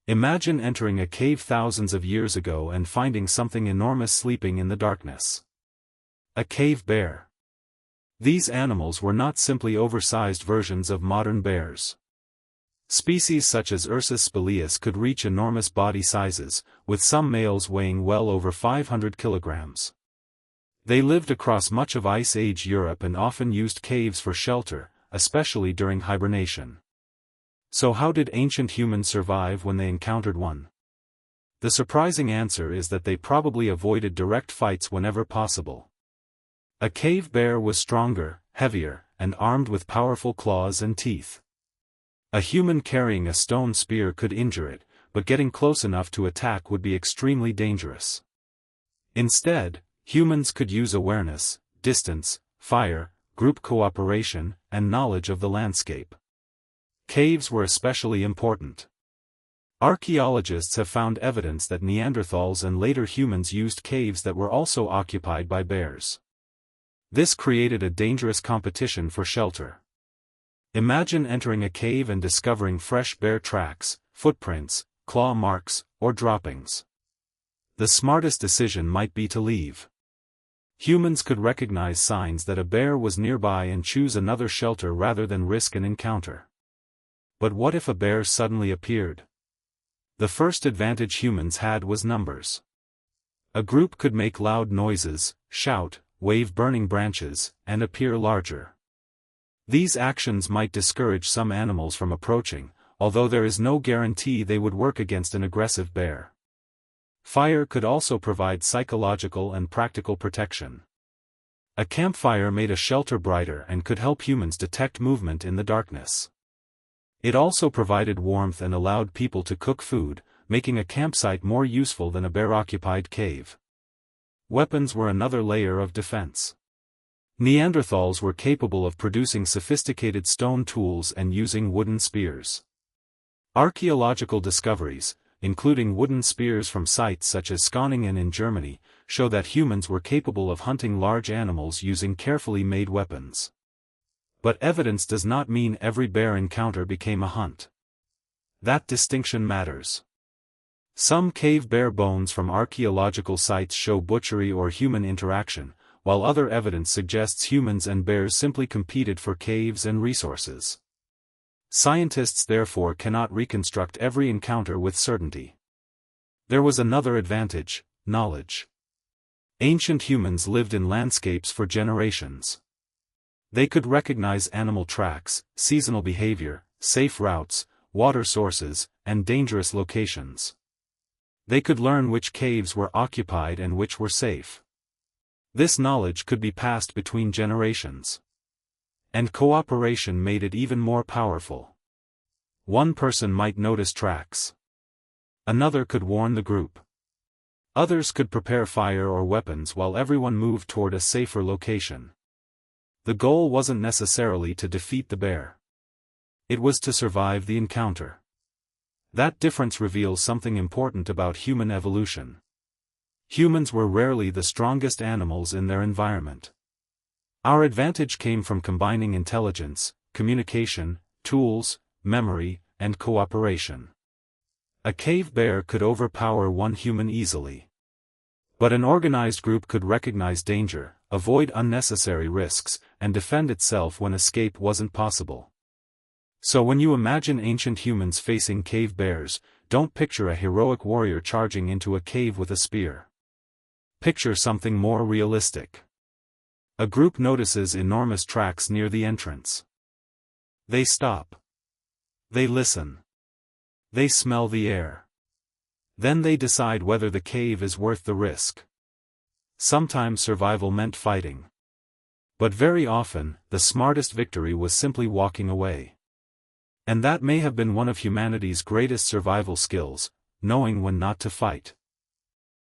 Imagine entering a cave thousands of years ago and finding something enormous sleeping in the darkness. A cave bear. These animals were not simply oversized versions of modern bears. Species such as Ursus spelaeus could reach enormous body sizes, with some males weighing well over 500 kilograms. They lived across much of Ice Age Europe and often used caves for shelter, especially during hibernation. So how did ancient humans survive when they encountered one? The surprising answer is that they probably avoided direct fights whenever possible. A cave bear was stronger, heavier, and armed with powerful claws and teeth. A human carrying a stone spear could injure it, but getting close enough to attack would be extremely dangerous. Instead, humans could use awareness, distance, fire, group cooperation, and knowledge of the landscape. Caves were especially important. Archaeologists have found evidence that Neanderthals and later humans used caves that were also occupied by bears. This created a dangerous competition for shelter. Imagine entering a cave and discovering fresh bear tracks, footprints, claw marks, or droppings. The smartest decision might be to leave. Humans could recognize signs that a bear was nearby and choose another shelter rather than risk an encounter. But what if a bear suddenly appeared? The first advantage humans had was numbers. A group could make loud noises, shout, wave burning branches, and appear larger. These actions might discourage some animals from approaching, although there is no guarantee they would work against an aggressive bear. Fire could also provide psychological and practical protection. A campfire made a shelter brighter and could help humans detect movement in the darkness. It also provided warmth and allowed people to cook food, making a campsite more useful than a bear-occupied cave. Weapons were another layer of defense. Neanderthals were capable of producing sophisticated stone tools and using wooden spears. Archaeological discoveries, including wooden spears from sites such as Schöningen in Germany, show that humans were capable of hunting large animals using carefully made weapons. But evidence does not mean every bear encounter became a hunt. That distinction matters. Some cave bear bones from archaeological sites show butchery or human interaction, while other evidence suggests humans and bears simply competed for caves and resources. Scientists therefore cannot reconstruct every encounter with certainty. There was another advantage: knowledge. Ancient humans lived in landscapes for generations. They could recognize animal tracks, seasonal behavior, safe routes, water sources, and dangerous locations. They could learn which caves were occupied and which were safe. This knowledge could be passed between generations. And cooperation made it even more powerful. One person might notice tracks. Another could warn the group. Others could prepare fire or weapons while everyone moved toward a safer location. The goal wasn't necessarily to defeat the bear. It was to survive the encounter. That difference reveals something important about human evolution. Humans were rarely the strongest animals in their environment. Our advantage came from combining intelligence, communication, tools, memory, and cooperation. A cave bear could overpower one human easily. But an organized group could recognize danger, avoid unnecessary risks, and defend itself when escape wasn't possible. So when you imagine ancient humans facing cave bears, don't picture a heroic warrior charging into a cave with a spear. Picture something more realistic. A group notices enormous tracks near the entrance. They stop. They listen. They smell the air. Then they decide whether the cave is worth the risk. Sometimes survival meant fighting. But very often, the smartest victory was simply walking away. And that may have been one of humanity's greatest survival skills, knowing when not to fight.